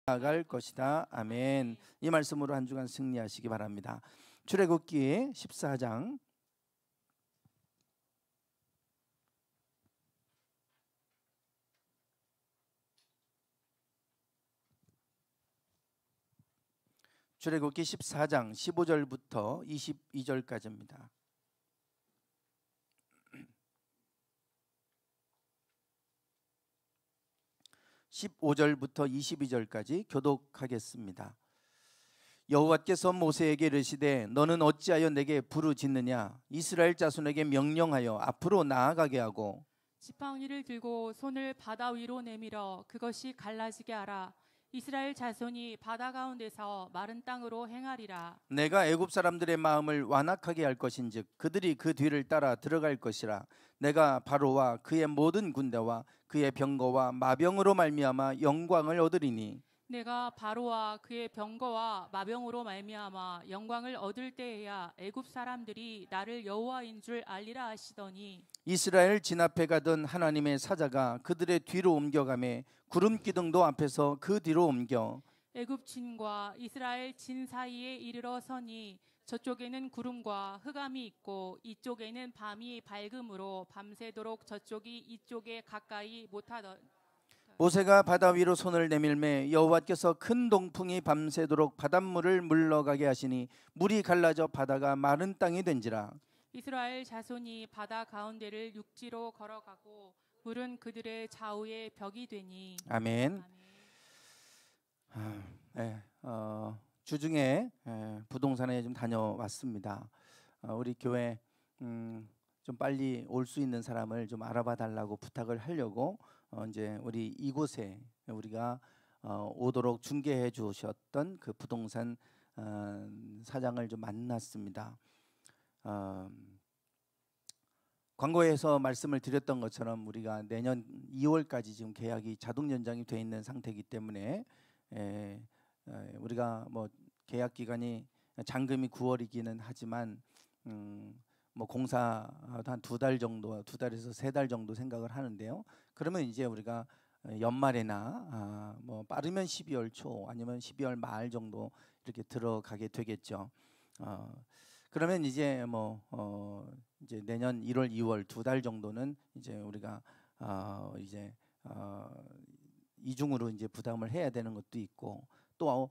나아갈 것이다. 아멘. 이 말씀으로 한 주간 승리하시기 바랍니다. 출애굽기 14장 출애굽기 14장 15절부터 22절까지입니다. 15절부터 22절까지 교독하겠습니다. 여호와께서 모세에게 이르시되 너는 어찌하여 내게 부르짖느냐? 이스라엘 자손에게 명령하여 앞으로 나아가게 하고 지팡이를 들고 손을 바다 위로 내밀어 그것이 갈라지게 하라. 이스라엘 자손이 바다 가운데서 마른 땅으로 행하리라. 내가 애굽 사람들의 마음을 완악하게 할 것인즉 그들이 그 뒤를 따라 들어갈 것이라. 내가 바로와 그의 모든 군대와 그의 병거와 마병으로 말미암아 영광을 얻으리니 내가 바로와 그의 병거와 마병으로 말미암아 영광을 얻을 때에야 애굽 사람들이 나를 여호와인 줄 알리라 하시더니 이스라엘 진 앞에 가던 하나님의 사자가 그들의 뒤로 옮겨가매 구름 기둥도 앞에서 그 뒤로 옮겨 애굽 진과 이스라엘 진 사이에 이르러 서니 저쪽에는 구름과 흑암이 있고 이쪽에는 밤이 밝음으로 밤새도록 저쪽이 이쪽에 가까이 못하던. 모세가 바다 위로 손을 내밀매 여호와께서 큰 동풍이 밤새도록 바닷물을 물러가게 하시니 물이 갈라져 바다가 마른 땅이 된지라. 이스라엘 자손이 바다 가운데를 육지로 걸어가고 물은 그들의 좌우에 벽이 되니. 아멘. 주중에 부동산에 좀 다녀왔습니다. 우리 교회 좀 빨리 올 수 있는 사람을 좀 알아봐 달라고 부탁을 하려고 이제 우리 이곳에 우리가 오도록 중개해 주셨던 그 부동산 사장을 좀 만났습니다. 광고에서 말씀을 드렸던 것처럼 우리가 내년 2월까지 지금 계약이 자동 연장이 돼 있는 상태이기 때문에 우리가 뭐 계약 기간이 잔금이 9월이기는 하지만 뭐 공사 한 2달 정도, 2달에서 3달 정도 생각을 하는데요. 그러면 이제 우리가 연말에나 뭐 빠르면 12월 초 아니면 12월 말 정도 이렇게 들어가게 되겠죠. 그러면 이제 이제 내년 1월, 2월 2달 정도는 이제 우리가 이제 이중으로 이제 부담을 해야 되는 것도 있고 또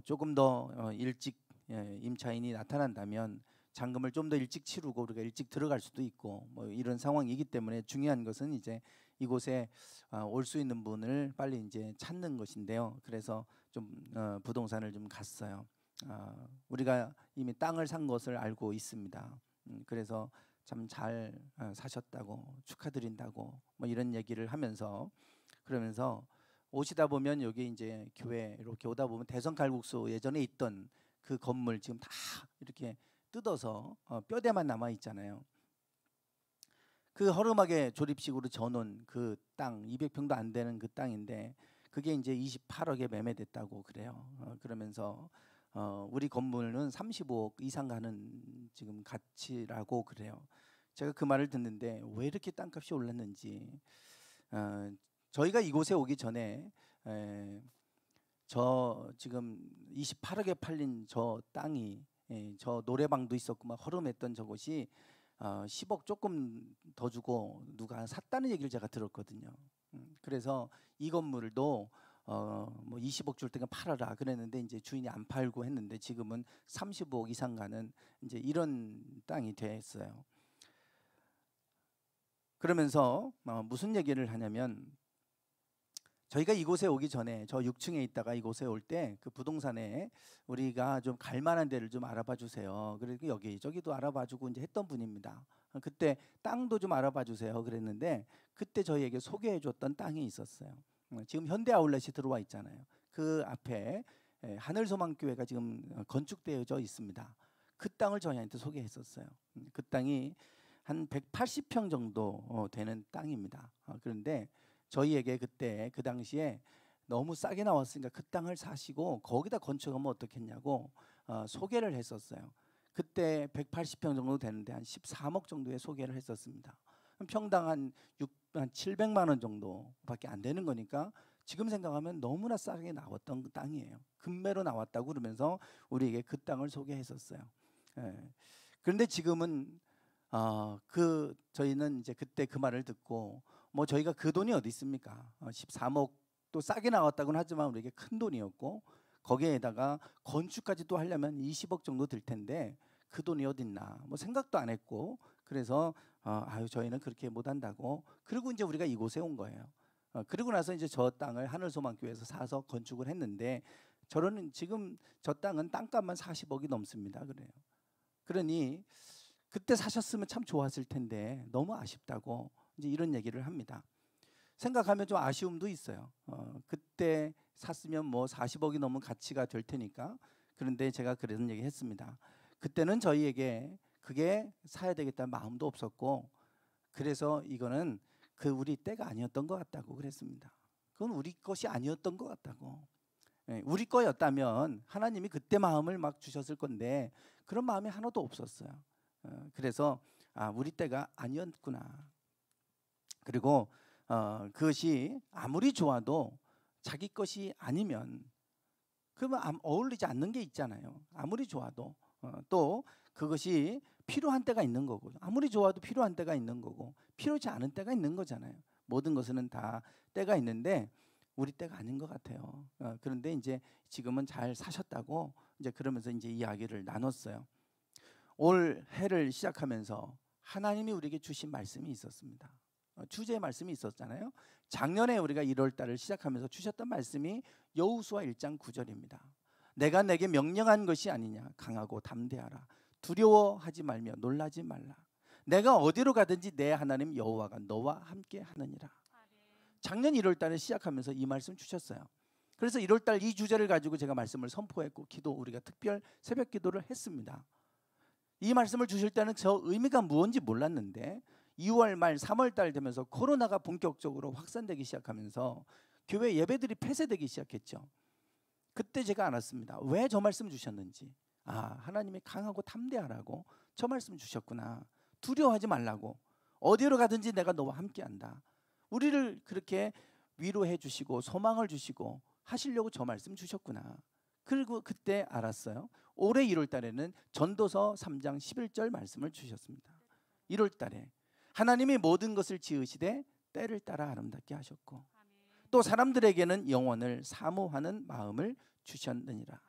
조금 더 일찍 임차인이 나타난다면 잔금을 좀 더 일찍 치르고 우리가 일찍 들어갈 수도 있고 뭐 이런 상황이기 때문에 중요한 것은 이제 이곳에 올 수 있는 분을 빨리 이제 찾는 것인데요. 그래서 좀 부동산을 좀 갔어요. 우리가 이미 땅을 산 것을 알고 있습니다. 그래서 참 잘 사셨다고 축하드린다고 뭐 이런 얘기를 하면서 그러면서 오시다 보면 여기 이제 교회 이렇게 오다 보면 대성 칼국수 예전에 있던 그 건물 지금 다 이렇게 뜯어서 뼈대만 남아 있잖아요. 그 허름하게 조립식으로 져놓은 그 땅 200평도 안 되는 그 땅인데 그게 이제 28억에 매매됐다고 그래요. 그러면서 우리 건물은 35억 이상 가는 지금 가치라고 그래요. 제가 그 말을 듣는데 왜 이렇게 땅값이 올랐는지 저희가 이곳에 오기 전에 저 지금 28억에 팔린 저 땅이 저 노래방도 있었고 막 허름했던 저곳이 10억 조금 더 주고 누가 샀다는 얘기를 제가 들었거든요. 그래서 이 건물도 뭐 20억 줄 때가 팔아라 그랬는데 이제 주인이 안 팔고 했는데 지금은 35억 이상 가는 이제 이런 땅이 됐어요. 그러면서 무슨 얘기를 하냐면 저희가 이곳에 오기 전에 저 6층에 있다가 이곳에 올 때 그 부동산에 우리가 좀 갈 만한 데를 좀 알아봐 주세요. 그리고 여기 저기도 알아봐 주고 이제 했던 분입니다. 그때 땅도 좀 알아봐 주세요 그랬는데 그때 저희에게 소개해 줬던 땅이 있었어요. 지금 현대 아울렛이 들어와 있잖아요. 그 앞에 하늘소망교회가 지금 건축되어져 있습니다. 그 땅을 저희한테 소개했었어요. 그 땅이 한 180평 정도 되는 땅입니다. 그런데 저희에게 그때 그 당시에 너무 싸게 나왔으니까 그 땅을 사시고 거기다 건축하면 어떻겠냐고 소개를 했었어요. 그때 180평 정도 되는데 한 13억 정도의 소개를 했었습니다. 평당 한 700만 원 정도밖에 안 되는 거니까 지금 생각하면 너무나 싸게 나왔던 그 땅이에요. 금매로 나왔다고 그러면서 우리에게 그 땅을 소개했었어요. 예. 그런데 지금은 저희는 이제 그때 그 말을 듣고 뭐 저희가 그 돈이 어디 있습니까? 13억 또 싸게 나왔다고는 하지만 우리에게 큰 돈이었고 거기에다가 건축까지 또 하려면 20억 정도 들 텐데 그 돈이 어딨나 뭐 생각도 안 했고 그래서 저희는 그렇게 못한다고 그리고 이제 우리가 이곳에 온 거예요. 그리고 나서 이제 저 땅을 하늘소망교회에서 사서 건축을 했는데 저는 지금 저 땅은 땅값만 40억이 넘습니다. 그래요. 그러니 그때 사셨으면 참 좋았을 텐데 너무 아쉽다고 이제 이런 얘기를 합니다. 생각하면 좀 아쉬움도 있어요. 그때 샀으면 뭐 40억이 넘은 가치가 될 테니까. 그런데 제가 그런 얘기 했습니다. 그때는 저희에게 그게 사야 되겠다는 마음도 없었고 그래서 이거는 우리 때가 아니었던 것 같다고 그랬습니다. 그건 우리 것이 아니었던 것 같다고. 우리 거였다면 하나님이 그때 마음을 막 주셨을 건데 그런 마음이 하나도 없었어요. 그래서 우리 때가 아니었구나. 그리고 그것이 아무리 좋아도 자기 것이 아니면 그러면 어울리지 않는 게 있잖아요. 아무리 좋아도 또 그것이 필요한 때가 있는 거고 아무리 좋아도 필요한 때가 있는 거고 필요치 않은 때가 있는 거잖아요. 모든 것은 다 때가 있는데 우리 때가 아닌 것 같아요. 그런데 이제 지금은 잘 사셨다고 이제 그러면서 이제 이야기를 나눴어요. 올 해를 시작하면서 하나님이 우리에게 주신 말씀이 있었습니다. 주제의 말씀이 있었잖아요. 작년에 우리가 1월 달을 시작하면서 주셨던 말씀이 여호수아 1장 9절입니다. 내가 내게 명령한 것이 아니냐 강하고 담대하라 두려워하지 말며 놀라지 말라 내가 어디로 가든지 내 하나님 여호와가 너와 함께 하느니라. 작년 1월 달에 시작하면서 이 말씀 주셨어요. 그래서 1월 달 이 주제를 가지고 제가 말씀을 선포했고 우리가 특별 새벽 기도를 했습니다. 이 말씀을 주실 때는 저 의미가 무엇인지 몰랐는데 2월 말 3월 달 되면서 코로나가 본격적으로 확산되기 시작하면서 교회 예배들이 폐쇄되기 시작했죠. 그때 제가 알았습니다. 왜 저 말씀 주셨는지. 하나님이 강하고 담대하라고 저 말씀 주셨구나. 두려워하지 말라고. 어디로 가든지 내가 너와 함께한다. 우리를 그렇게 위로해 주시고 소망을 주시고 하시려고 저 말씀 주셨구나. 그리고 그때 알았어요. 올해 1월 달에는 전도서 3장 11절 말씀을 주셨습니다. 1월 달에 하나님이 모든 것을 지으시되 때를 따라 아름답게 하셨고 또 사람들에게는 영원을 사모하는 마음을 주셨느니라.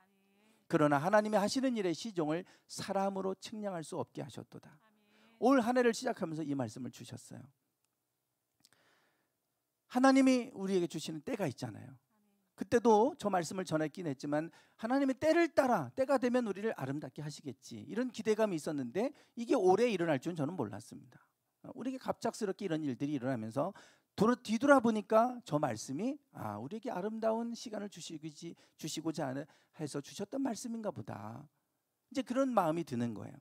그러나 하나님이 하시는 일의 시종을 사람으로 측량할 수 없게 하셨도다. 올 한 해를 시작하면서 이 말씀을 주셨어요. 하나님이 우리에게 주시는 때가 있잖아요. 그때도 저 말씀을 전했긴 했지만 하나님의 때를 따라 때가 되면 우리를 아름답게 하시겠지 이런 기대감이 있었는데 이게 올해 일어날 줄은 저는 몰랐습니다. 우리에게 갑작스럽게 이런 일들이 일어나면서 뒤돌아보니까 저 말씀이 우리에게 아름다운 시간을 주시고자 해서 주셨던 말씀인가 보다. 이제 그런 마음이 드는 거예요.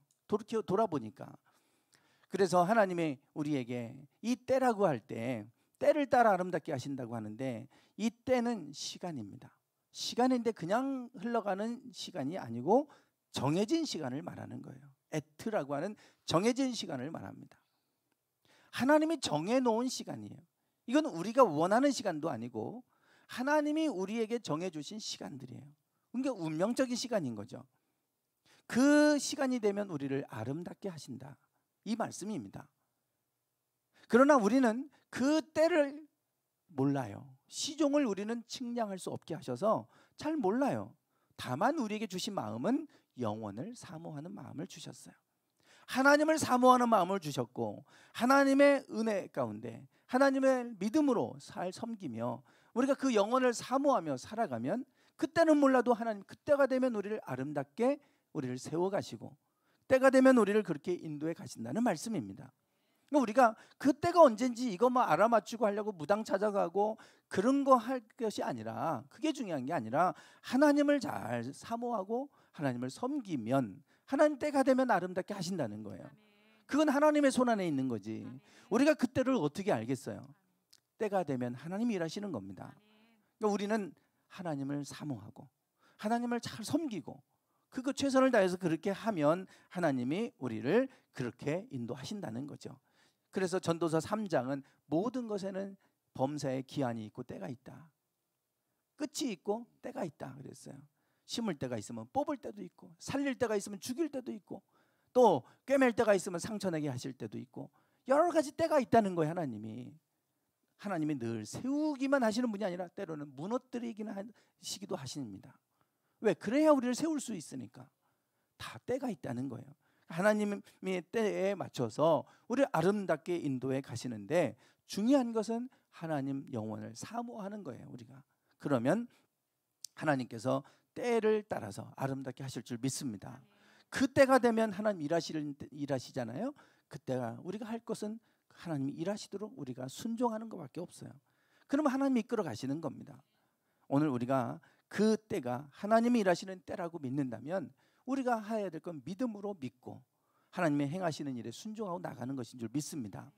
돌아보니까. 그래서 하나님이 우리에게 이 때라고 할 때 때를 따라 아름답게 하신다고 하는데 이 때는 시간입니다. 시간인데 그냥 흘러가는 시간이 아니고 정해진 시간을 말하는 거예요. 에트라고 하는 정해진 시간을 말합니다. 하나님이 정해놓은 시간이에요. 이건 우리가 원하는 시간도 아니고 하나님이 우리에게 정해주신 시간들이에요. 그러니까 운명적인 시간인 거죠. 그 시간이 되면 우리를 아름답게 하신다. 이 말씀입니다. 그러나 우리는 그 때를 몰라요. 시종을 우리는 측량할 수 없게 하셔서 잘 몰라요. 다만 우리에게 주신 마음은 영원을 사모하는 마음을 주셨어요. 하나님을 사모하는 마음을 주셨고 하나님의 은혜 가운데 하나님의 믿음으로 섬기며 우리가 그 영혼을 사모하며 살아가면 그때는 몰라도 하나님 그때가 되면 우리를 아름답게 우리를 세워가시고 때가 되면 우리를 그렇게 인도해 가신다는 말씀입니다. 우리가 그때가 언젠지 이것만 알아맞추고 하려고 무당 찾아가고 그런 거 할 것이 아니라 그게 중요한 게 아니라 하나님을 잘 사모하고 하나님을 섬기면 하나님 때가 되면 아름답게 하신다는 거예요. 그건 하나님의 손 안에 있는 거지. 우리가 그때를 어떻게 알겠어요? 때가 되면 하나님이 일하시는 겁니다. 그러니까 우리는 하나님을 사모하고 하나님을 잘 섬기고 그거 최선을 다해서 그렇게 하면 하나님이 우리를 그렇게 인도하신다는 거죠. 그래서 전도서 3장은 모든 것에는 범사의 기한이 있고 때가 있다. 끝이 있고 때가 있다 그랬어요. 심을 때가 있으면 뽑을 때도 있고, 살릴 때가 있으면 죽일 때도 있고, 또 꿰맬 때가 있으면 상처내게 하실 때도 있고, 여러 가지 때가 있다는 거예요. 하나님이 늘 세우기만 하시는 분이 아니라 때로는 무너뜨리기는 하시기도 하십니다. 왜? 그래야 우리를 세울 수 있으니까. 다 때가 있다는 거예요. 하나님의 때에 맞춰서 우리를 아름답게 인도해 가시는데, 중요한 것은 하나님 영원을 사모하는 거예요. 우리가 그러면 하나님께서 때를 따라서 아름답게 하실 줄 믿습니다. 그 때가 되면 하나님 일하시잖아요. 그때가 우리가 할 것은 하나님이 일하시도록 우리가 순종하는 것밖에 없어요. 그러면 하나님이 이끌어 가시는 겁니다. 오늘 우리가 그 때가 하나님이 일하시는 때라고 믿는다면 우리가 해야 될 건 믿음으로 믿고 하나님의 행하시는 일에 순종하고 나가는 것인 줄 믿습니다.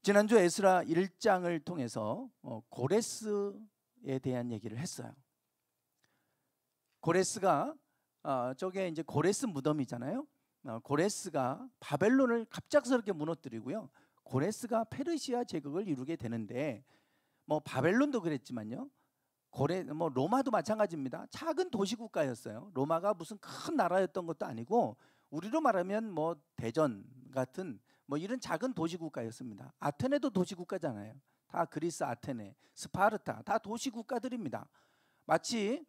지난주 에스라 1장을 통해서 고레스에 대한 얘기를 했어요. 고레스가 저게 이제 고레스 무덤이잖아요. 고레스가 바벨론을 갑작스럽게 무너뜨리고요. 고레스가 페르시아 제국을 이루게 되는데, 뭐 바벨론도 그랬지만요. 로마도 마찬가지입니다. 작은 도시 국가였어요. 로마가 무슨 큰 나라였던 것도 아니고, 우리로 말하면 뭐 대전 같은 뭐 이런 작은 도시 국가였습니다. 아테네도 도시 국가잖아요. 다 그리스 아테네, 스파르타 다 도시 국가들입니다. 마치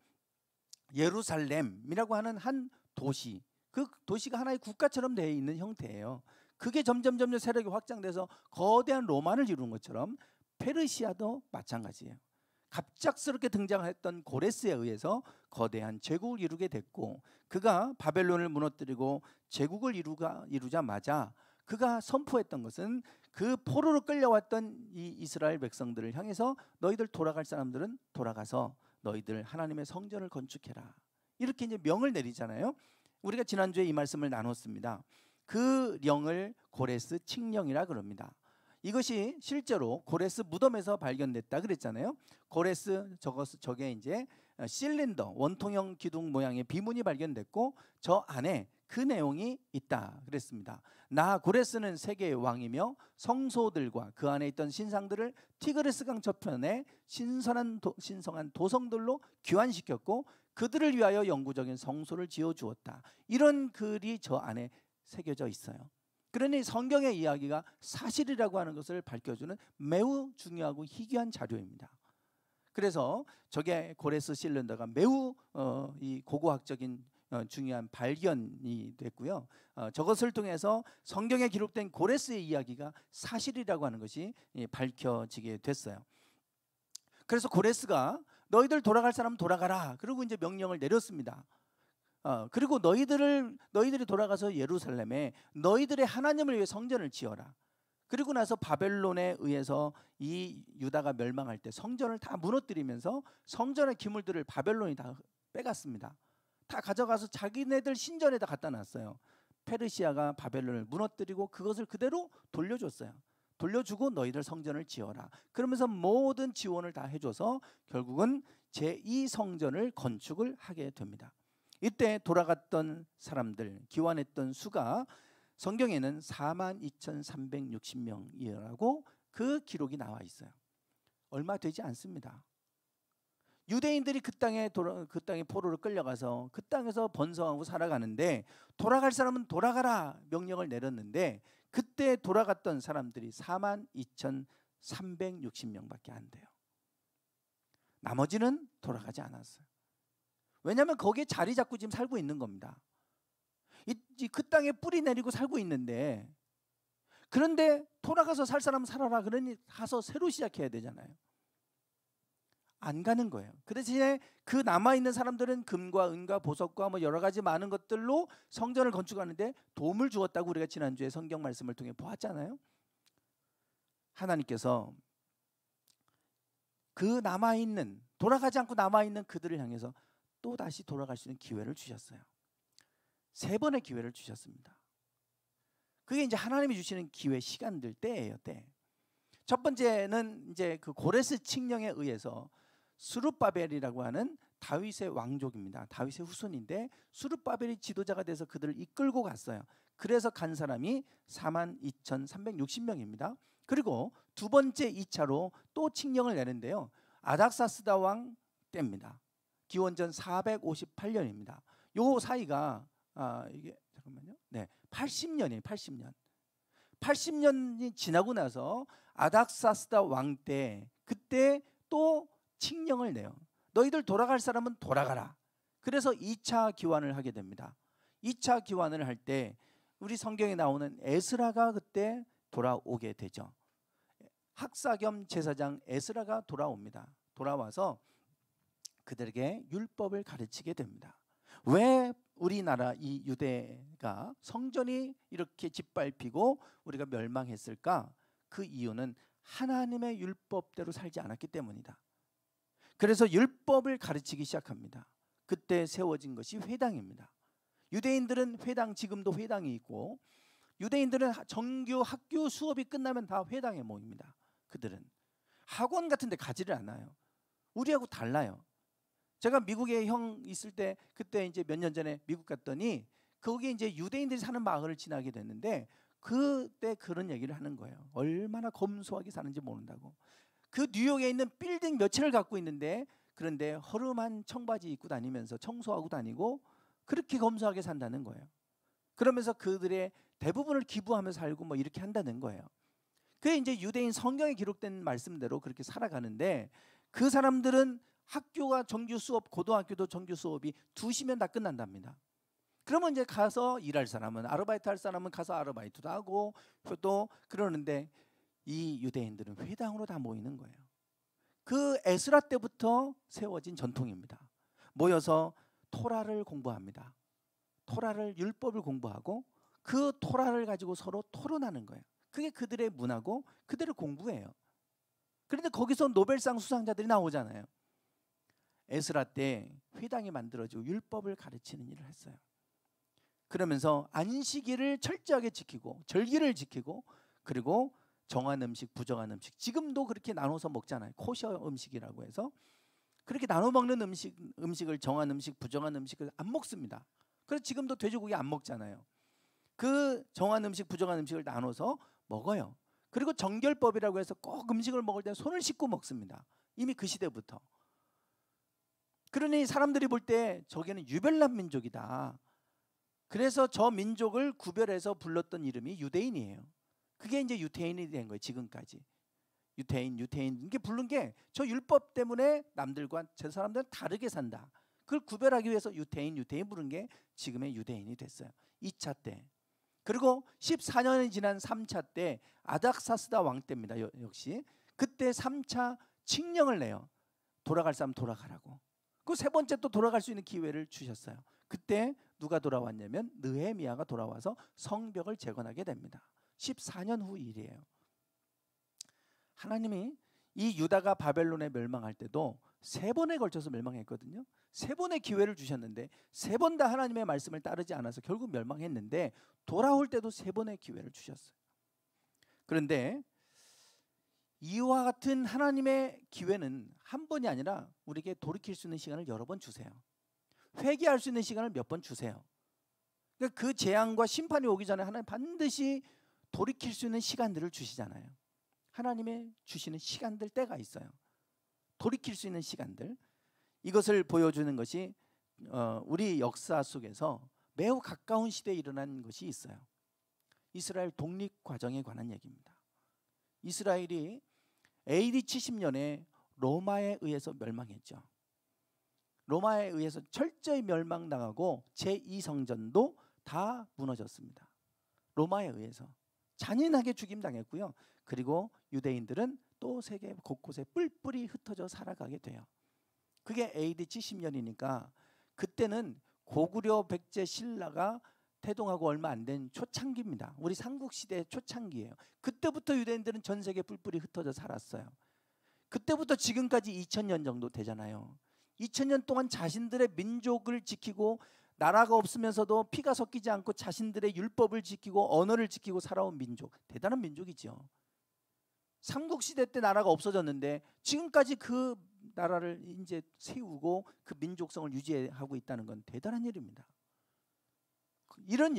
예루살렘이라고 하는 한 도시, 그 도시가 하나의 국가처럼 되어 있는 형태예요. 그게 점점 세력이 확장돼서 거대한 로마를 이룬 것처럼 페르시아도 마찬가지예요. 갑작스럽게 등장했던 고레스에 의해서 거대한 제국을 이루게 됐고, 그가 바벨론을 무너뜨리고 제국을 이루자마자 그가 선포했던 것은 그 포로로 끌려왔던 이 이스라엘 백성들을 향해서 너희들 돌아갈 사람들은 돌아가서 너희들 하나님의 성전을 건축해라, 이렇게 이제 명을 내리잖아요. 우리가 지난주에 이 말씀을 나눴습니다. 그 령을 고레스 칙령이라 그럽니다. 이것이 실제로 고레스 무덤에서 발견됐다 그랬잖아요. 고레스 저게 이제 실린더 원통형 기둥 모양의 비문이 발견됐고, 저 안에 그 내용이 있다 그랬습니다. 나 고레스는 세계의 왕이며 성소들과 그 안에 있던 신상들을 티그리스 강 저편에 신성한 도성들로 귀환시켰고 그들을 위하여 영구적인 성소를 지어 주었다. 이런 글이 저 안에 새겨져 있어요. 그러니 성경의 이야기가 사실이라고 하는 것을 밝혀주는 매우 중요하고 희귀한 자료입니다. 그래서 저게 고레스 실린더가 매우 이 고고학적인 중요한 발견이 됐고요. 저것을 통해서 성경에 기록된 고레스의 이야기가 사실이라고 하는 것이 밝혀지게 됐어요. 그래서 고레스가 너희들 돌아갈 사람은 돌아가라, 그리고 이제 명령을 내렸습니다. 그리고 너희들이 돌아가서 예루살렘에 너희들의 하나님을 위해 성전을 지어라. 그리고 나서 바벨론에 의해서 이 유다가 멸망할 때 성전을 다 무너뜨리면서 성전의 기물들을 바벨론이 다 빼갔습니다. 다 가져가서 자기네들 신전에다 갖다 놨어요. 페르시아가 바벨론을 무너뜨리고 그것을 그대로 돌려줬어요. 돌려주고 너희들 성전을 지어라. 그러면서 모든 지원을 다 해줘서 결국은 제2성전을 건축을 하게 됩니다. 이때 돌아갔던 사람들, 기환했던 수가 성경에는 42,360명이라고 그 기록이 나와 있어요. 얼마 되지 않습니다. 유대인들이 그 땅에 포로로 끌려가서 그 땅에서 번성하고 살아가는데, 돌아갈 사람은 돌아가라 명령을 내렸는데 그때 돌아갔던 사람들이 42,360명밖에 안 돼요. 나머지는 돌아가지 않았어요. 왜냐하면 거기에 자리 잡고 지금 살고 있는 겁니다. 그 땅에 뿌리 내리고 살고 있는데, 그런데 돌아가서 살 사람은 살아라 그러니 가서 새로 시작해야 되잖아요. 안 가는 거예요. 그 대신에 그 남아있는 사람들은 금과 은과 보석과 뭐 여러 가지 많은 것들로 성전을 건축하는데 도움을 주었다고 우리가 지난주에 성경 말씀을 통해 보았잖아요. 하나님께서 그 남아있는, 돌아가지 않고 남아있는 그들을 향해서 또 다시 돌아갈 수 있는 기회를 주셨어요. 3번의 기회를 주셨습니다. 그게 이제 하나님이 주시는 기회, 시간들, 때예요, 때. 첫 번째는 이제 그 고레스 칙령에 의해서 스룹바벨이라고 하는 다윗의 왕족입니다. 다윗의 후손인데 스룹바벨이 지도자가 돼서 그들을 이끌고 갔어요. 그래서 간 사람이 42,360명입니다. 그리고 두 번째 2차로 또 칙령을 내는데요. 아닥사스다 왕 때입니다. 기원전 458년입니다. 요 사이가 이게 잠깐만요. 네, 80년이에요. 80년. 80년이 지나고 나서 아닥사스다 왕 때 그때 또 칙령을 내요. 너희들 돌아갈 사람은 돌아가라. 그래서 2차 기환을 하게 됩니다. 2차 기환을 할 때 우리 성경에 나오는 에스라가 그때 돌아오게 되죠. 학사 겸 제사장 에스라가 돌아옵니다. 돌아와서 그들에게 율법을 가르치게 됩니다. 왜 우리나라 이 유대가 성전이 이렇게 짓밟히고 우리가 멸망했을까? 그 이유는 하나님의 율법대로 살지 않았기 때문이다. 그래서 율법을 가르치기 시작합니다. 그때 세워진 것이 회당입니다. 유대인들은 회당, 지금도 회당이 있고, 유대인들은 정규 학교 수업이 끝나면 다 회당에 모입니다. 그들은 학원 같은 데 가지를 않아요. 우리하고 달라요. 제가 미국에 형 있을 때 그때 이제 몇 년 전에 미국 갔더니 거기 이제 유대인들이 사는 마을을 지나게 됐는데 그때 그런 얘기를 하는 거예요. 얼마나 검소하게 사는지 모른다고. 그 뉴욕에 있는 빌딩 몇 채를 갖고 있는데 그런데 허름한 청바지 입고 다니면서 청소하고 다니고 그렇게 검소하게 산다는 거예요. 그러면서 그들의 대부분을 기부하면서 살고 뭐 이렇게 한다는 거예요. 그게 이제 유대인 성경에 기록된 말씀대로 그렇게 살아가는데 그 사람들은 학교가 정규 수업, 고등학교도 정규 수업이 2시면 다 끝난답니다. 그러면 이제 가서 일할 사람은, 아르바이트 할 사람은 가서 아르바이트도 하고 또 그러는데 이 유대인들은 회당으로 다 모이는 거예요. 그 에스라 때부터 세워진 전통입니다. 모여서 토라를 공부합니다. 토라를, 율법을 공부하고 그 토라를 가지고 서로 토론하는 거예요. 그게 그들의 문화고 그들의 공부예요. 그런데 거기서 노벨상 수상자들이 나오잖아요. 에스라 때 회당이 만들어지고 율법을 가르치는 일을 했어요. 그러면서 안식일을 철저하게 지키고 절기를 지키고 그리고 정한 음식, 부정한 음식, 지금도 그렇게 나눠서 먹잖아요. 코셔 음식이라고 해서 그렇게 나눠 먹는 음식을 정한 음식, 부정한 음식을 안 먹습니다. 그래서 지금도 돼지고기 안 먹잖아요. 그 정한 음식, 부정한 음식을 나눠서 먹어요. 그리고 정결법이라고 해서 꼭 음식을 먹을 때 손을 씻고 먹습니다. 이미 그 시대부터. 그러니 사람들이 볼 때 저기는 유별난 민족이다. 그래서 저 민족을 구별해서 불렀던 이름이 유대인이에요. 그게 이제 유태인이 된 거예요. 지금까지. 유태인 이게 부른 게 저 율법 때문에 남들과 저 사람들은 다르게 산다. 그걸 구별하기 위해서 유태인 부른 게 지금의 유대인이 됐어요. 2차 때. 그리고 14년이 지난 3차 때 아닥사스다 왕 때입니다. 역시 그때 3차 칙령을 내요. 돌아갈 사람 돌아가라고. 그 세 번째 또 돌아갈 수 있는 기회를 주셨어요. 그때 누가 돌아왔냐면 느헤미야가 돌아와서 성벽을 재건하게 됩니다. 14년 후 일이에요. 하나님이 이 유다가 바벨론에 멸망할 때도 3번에 걸쳐서 멸망했거든요. 3번의 기회를 주셨는데 3번 다 하나님의 말씀을 따르지 않아서 결국 멸망했는데 돌아올 때도 3번의 기회를 주셨어요. 그런데 이와 같은 하나님의 기회는 한 번이 아니라 우리에게 돌이킬 수 있는 시간을 여러 번 주세요. 회개할 수 있는 시간을 몇 번 주세요. 그러니까 그 재앙과 심판이 오기 전에 하나님 반드시 돌이킬 수 있는 시간들을 주시잖아요. 하나님의 주시는 시간들, 때가 있어요. 돌이킬 수 있는 시간들. 이것을 보여주는 것이 우리 역사 속에서 매우 가까운 시대에 일어난 것이 있어요. 이스라엘 독립 과정에 관한 얘기입니다. 이스라엘이 AD 70년에 로마에 의해서 멸망했죠. 로마에 의해서 철저히 멸망당하고 제2성전도 다 무너졌습니다. 로마에 의해서 잔인하게 죽임당했고요. 그리고 유대인들은 또 세계 곳곳에 뿔뿔이 흩어져 살아가게 돼요. 그게 AD 70년이니까 그때는 고구려 백제 신라가 태동하고 얼마 안 된 초창기입니다. 우리 삼국시대 초창기예요. 그때부터 유대인들은 전 세계 뿔뿔이 흩어져 살았어요. 그때부터 지금까지 2000년 정도 되잖아요. 2000년 동안 자신들의 민족을 지키고 나라가 없으면서도 피가 섞이지 않고 자신들의 율법을 지키고 언어를 지키고 살아온 민족, 대단한 민족이죠. 삼국시대 때 나라가 없어졌는데 지금까지 그 나라를 이제 세우고 그 민족성을 유지하고 있다는 건 대단한 일입니다. 이런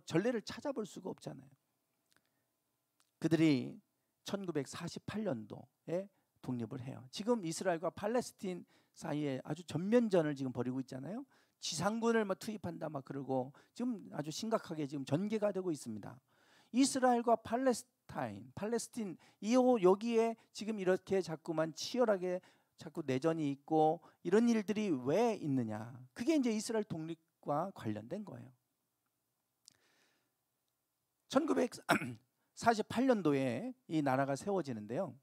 전례를 찾아볼 수가 없잖아요. 그들이 1948년도에 독립을 해요. 지금 이스라엘과 팔레스틴 사이에 아주 전면전을 지금 벌이고 있잖아요. 지상군을 막 투입한다 막 그러고 지금 아주 심각하게 지금 전개가 되고 있습니다. 이스라엘과 팔레스틴 여기에 지금 이렇게 자꾸만 치열하게 자꾸 내전이 있고 이런 일들이 왜 있느냐? 그게 이제 이스라엘 독립과 관련된 거예요. 1948년도에 이 나라가 세워지는데요.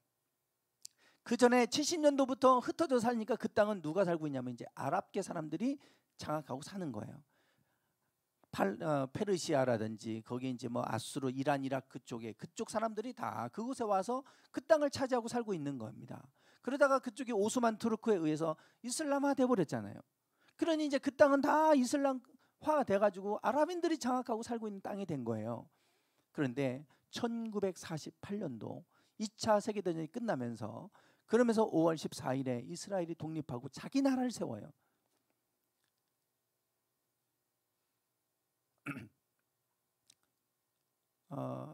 그 전에 70년도부터 흩어져 사니까 그 땅은 누가 살고 있냐면 이제 아랍계 사람들이 장악하고 사는 거예요. 페르시아라든지 거기 이제 뭐 아수르, 이란, 이라크 쪽에 그쪽 사람들이 다 그곳에 와서 그 땅을 차지하고 살고 있는 겁니다. 그러다가 그쪽이 오스만 투르크에 의해서 이슬람화 돼 버렸잖아요. 그러니 이제 그 땅은 다 이슬람화가 돼 가지고 아랍인들이 장악하고 살고 있는 땅이 된 거예요. 그런데 1948년도 2차 세계대전이 끝나면서 그러면서 5월 14일에 이스라엘이 독립하고 자기 나라를 세워요.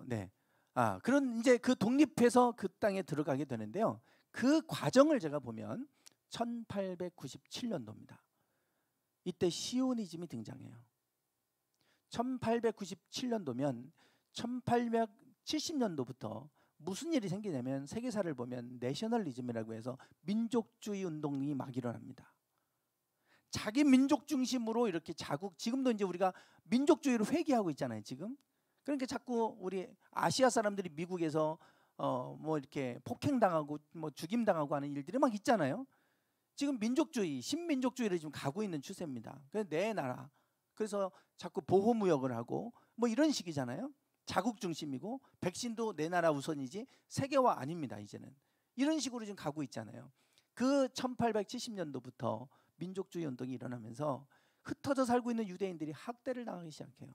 네. 그런 이제 그 독립해서 그 땅에 들어가게 되는데요. 그 과정을 제가 보면 1897년도입니다. 이때 시오니즘이 등장해요. 1897년도면 1870년도부터 무슨 일이 생기냐면 세계사를 보면 내셔널리즘이라고 해서 민족주의 운동이 막 일어납니다. 자기 민족 중심으로 이렇게 지금도 이제 우리가 민족주의를 회귀하고 있잖아요, 지금. 그러니까 자꾸 우리 아시아 사람들이 미국에서 뭐 이렇게 폭행당하고 뭐 죽임당하고 하는 일들이 막 있잖아요. 지금 민족주의, 신민족주의를 지금 가고 있는 추세입니다. 그래서 내 나라. 그래서 자꾸 보호무역을 하고 뭐 이런 식이잖아요. 자국 중심이고 백신도 내 나라 우선이지 세계화 아닙니다, 이제는. 이런 식으로 지금 가고 있잖아요. 그 1870년도부터 민족주의 운동이 일어나면서 흩어져 살고 있는 유대인들이 학대를 당하기 시작해요.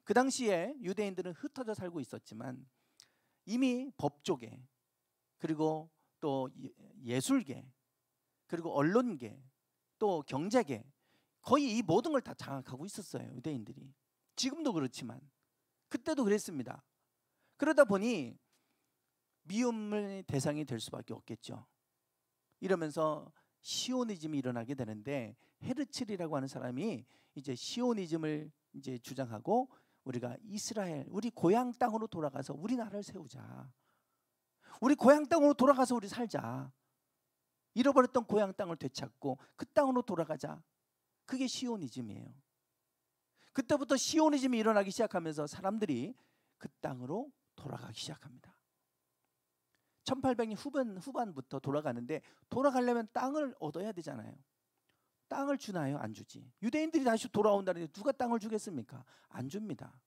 그 당시에 유대인들은 흩어져 살고 있었지만 이미 법조계 그리고 또 예술계 그리고 언론계 또 경제계 거의 이 모든 걸 다 장악하고 있었어요, 유대인들이. 지금도 그렇지만 그때도 그랬습니다. 그러다 보니 미움의 대상이 될 수밖에 없겠죠. 이러면서 시오니즘이 일어나게 되는데 헤르츠리라고 하는 사람이 이제 시오니즘을 이제 주장하고 우리가 이스라엘, 우리 고향 땅으로 돌아가서 우리 나라를 세우자. 우리 고향 땅으로 돌아가서 우리 살자. 잃어버렸던 고향 땅을 되찾고 그 땅으로 돌아가자. 그게 시오니즘이에요. 그때부터 시오니즘이 일어나기 시작하면서 사람들이 그 땅으로 돌아가기 시작합니다. 1800년 후반부터 돌아가는데 돌아가려면 땅을 얻어야 되잖아요. 땅을 주나요? 안 주지. 유대인들이 다시 돌아온다는데 누가 땅을 주겠습니까? 안 줍니다.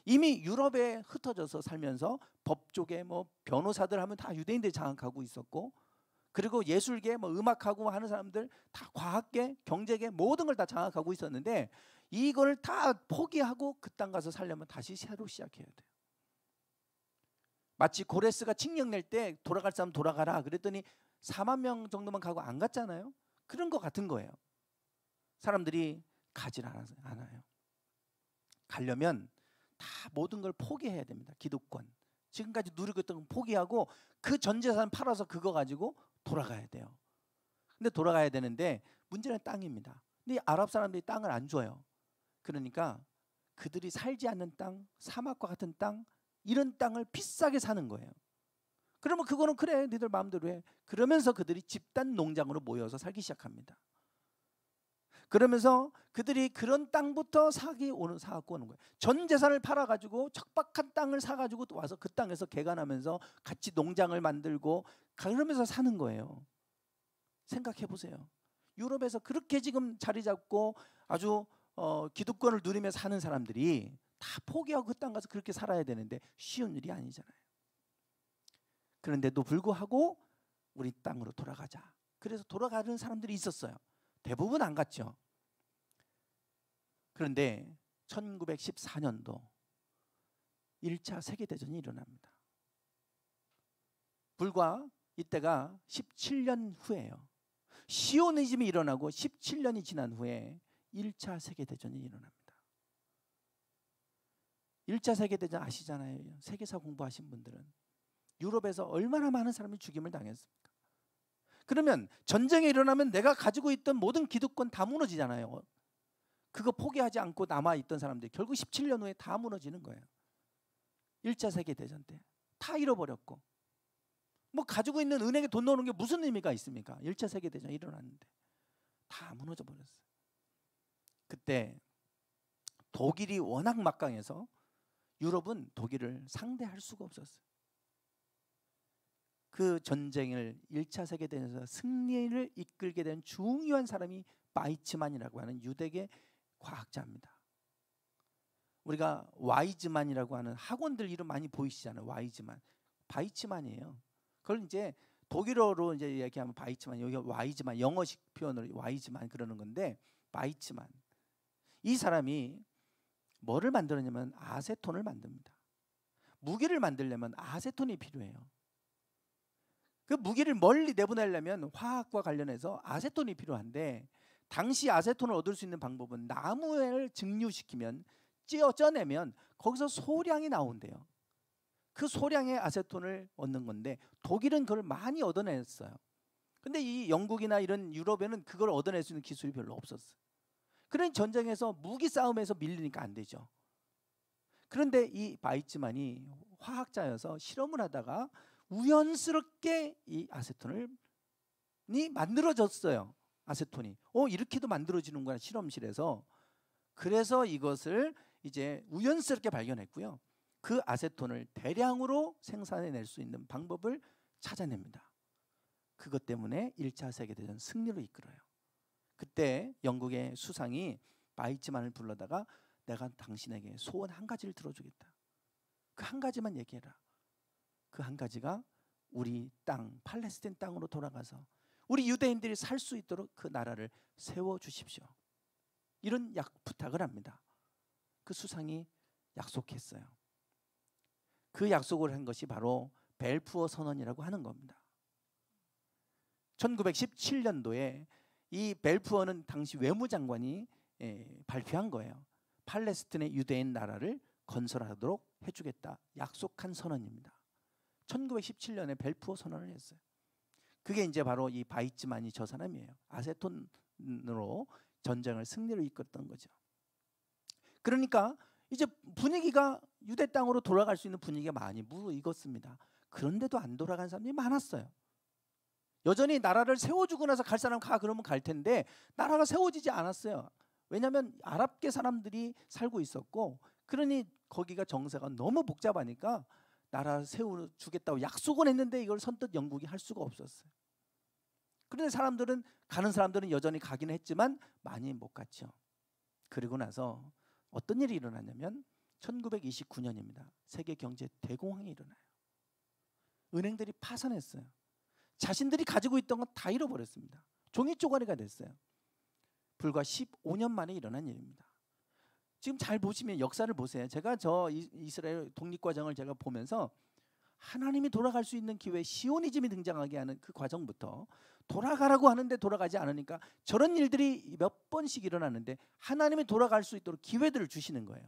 이미 유럽에 흩어져서 살면서 법조계 뭐 변호사들 하면 다 유대인들이 장악하고 있었고 그리고 예술계 뭐 음악하고 하는 사람들 다 과학계, 경제계 모든 걸 다 장악하고 있었는데 이걸 다 포기하고 그 땅 가서 살려면 다시 새로 시작해야 돼요. 마치 고레스가 칙령 낼 때 돌아갈 사람 돌아가라 그랬더니 4만 명 정도만 가고 안 갔잖아요. 그런 거 같은 거예요. 사람들이 가질 않아요. 가려면 다 모든 걸 포기해야 됩니다. 기득권. 지금까지 누리고 있던 건 포기하고 그 전 재산 팔아서 그거 가지고 돌아가야 돼요. 근데 돌아가야 되는데 문제는 땅입니다. 근데 아랍 사람들이 땅을 안 줘요. 그러니까 그들이 살지 않는 땅, 사막과 같은 땅 이런 땅을 비싸게 사는 거예요. 그러면 그거는 그래 니들 마음대로 해. 그러면서 그들이 집단 농장으로 모여서 살기 시작합니다. 그러면서 그들이 그런 땅부터 사갖고 오는 거예요. 전 재산을 팔아가지고 척박한 땅을 사가지고 또 와서 그 땅에서 개간하면서 같이 농장을 만들고 그러면서 사는 거예요. 생각해 보세요. 유럽에서 그렇게 지금 자리 잡고 아주 기득권을 누리며 사는 사람들이 다 포기하고 그 땅 가서 그렇게 살아야 되는데 쉬운 일이 아니잖아요. 그런데도 불구하고 우리 땅으로 돌아가자. 그래서 돌아가는 사람들이 있었어요. 대부분 안 갔죠. 그런데 1914년도 1차 세계대전이 일어납니다. 불과 이때가 17년 후예요. 시오니즘이 일어나고 17년이 지난 후에 1차 세계대전이 일어납니다. 1차 세계대전 아시잖아요. 세계사 공부하신 분들은 유럽에서 얼마나 많은 사람이 죽임을 당했습니까? 그러면 전쟁이 일어나면 내가 가지고 있던 모든 기득권 다 무너지잖아요. 그거 포기하지 않고 남아있던 사람들이 결국 17년 후에 다 무너지는 거예요. 1차 세계대전 때 다 잃어버렸고, 뭐 가지고 있는 은행에 돈 넣는 게 무슨 의미가 있습니까? 1차 세계대전이 일어났는데 다 무너져 버렸어요. 그때 독일이 워낙 막강해서 유럽은 독일을 상대할 수가 없었어요. 그 전쟁을 1차 세계대전에서 승리를 이끌게 된 중요한 사람이 바이츠만이라고 하는 유대계 과학자입니다. 우리가 와이즈만이라고 하는 학원들 이름 많이 보이시잖아요. 와이즈만, 바이츠만이에요. 그걸 이제 독일어로 이제 얘기하면 바이츠만, 여기가 와이즈만, 영어식 표현으로 와이즈만 그러는 건데, 바이츠만 이 사람이 뭐를 만들었냐면 아세톤을 만듭니다. 무기를 만들려면 아세톤이 필요해요. 그 무기를 멀리 내보내려면 화학과 관련해서 아세톤이 필요한데, 당시 아세톤을 얻을 수 있는 방법은 나무를 증류시키면 쪄내면 거기서 소량이 나온대요. 그 소량의 아세톤을 얻는 건데 독일은 그걸 많이 얻어냈어요. 근데 이 영국이나 이런 유럽에는 그걸 얻어낼 수 있는 기술이 별로 없었어요. 그런 전쟁에서 무기 싸움에서 밀리니까 안 되죠. 그런데 이 바이츠만이 화학자여서 실험을 하다가 우연스럽게 이 아세톤이 만들어졌어요. 아세톤이 이렇게도 만들어지는구나, 실험실에서. 그래서 이것을 이제 우연스럽게 발견했고요. 그 아세톤을 대량으로 생산해낼 수 있는 방법을 찾아냅니다. 그것 때문에 1차 세계대전 승리로 이끌어요. 그때 영국의 수상이 바이츠만을 불러다가 내가 당신에게 소원 한 가지를 들어주겠다. 그 한 가지만 얘기해라. 그 한 가지가 우리 땅, 팔레스타인 땅으로 돌아가서 우리 유대인들이 살 수 있도록 그 나라를 세워주십시오. 이런 부탁을 합니다. 그 수상이 약속했어요. 그 약속을 한 것이 바로 벨푸어 선언이라고 하는 겁니다. 1917년도에 이 벨푸어는 당시 외무장관이 발표한 거예요. 팔레스틴의 유대인 나라를 건설하도록 해주겠다, 약속한 선언입니다. 1917년에 벨푸어 선언을 했어요. 그게 이제 바로 이 바이츠만이 저 사람이에요. 아세톤으로 전쟁을 승리로 이끌었던 거죠. 그러니까 이제 분위기가 유대 땅으로 돌아갈 수 있는 분위기가 많이 무르익었습니다. 그런데도 안 돌아간 사람들이 많았어요. 여전히 나라를 세워주고 나서 갈 사람 가 그러면 갈 텐데 나라가 세워지지 않았어요. 왜냐하면 아랍계 사람들이 살고 있었고, 그러니 거기가 정세가 너무 복잡하니까 나라 세워주겠다고 약속은 했는데 이걸 선뜻 영국이 할 수가 없었어요. 그런데 가는 사람들은 여전히 가긴 했지만 많이 못 갔죠. 그리고 나서 어떤 일이 일어났냐면 1929년입니다. 세계 경제 대공황이 일어나요. 은행들이 파산했어요. 자신들이 가지고 있던 건 다 잃어버렸습니다. 종이 쪼가리가 됐어요. 불과 15년 만에 일어난 일입니다. 지금 잘 보시면 역사를 보세요. 제가 저 이스라엘 독립과정을 제가 보면서 하나님이 돌아갈 수 있는 기회에 시오니즘이 등장하게 하는 그 과정부터 돌아가라고 하는데 돌아가지 않으니까 저런 일들이 몇 번씩 일어나는데 하나님이 돌아갈 수 있도록 기회들을 주시는 거예요.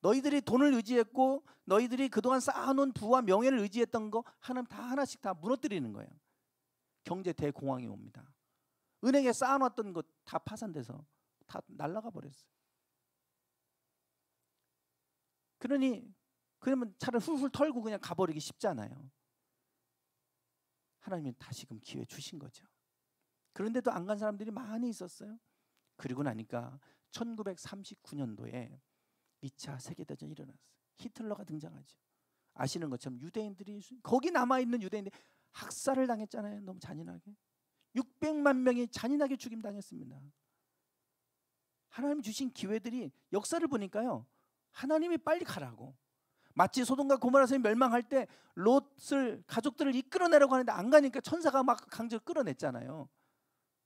너희들이 돈을 의지했고 너희들이 그동안 쌓아놓은 부와 명예를 의지했던 거 하나님 다 하나씩 다 무너뜨리는 거예요. 경제 대공황이 옵니다. 은행에 쌓아놨던 것 다 파산돼서 다 날아가 버렸어요. 그러면 차라리 훌훌 털고 그냥 가버리기 쉽잖아요. 하나님이 다시금 기회 주신 거죠. 그런데도 안 간 사람들이 많이 있었어요. 그리고 나니까 1939년도에 2차 세계대전이 일어났어요. 히틀러가 등장하죠. 아시는 것처럼 유대인들이, 거기 남아있는 유대인들이 학살을 당했잖아요. 너무 잔인하게. 600만 명이 잔인하게 죽임당했습니다. 하나님 주신 기회들이, 역사를 보니까요, 하나님이 빨리 가라고. 마치 소돔과 고모라성이 멸망할 때 롯을, 가족들을 이끌어내라고 하는데 안 가니까 천사가 막 강제로 끌어냈잖아요.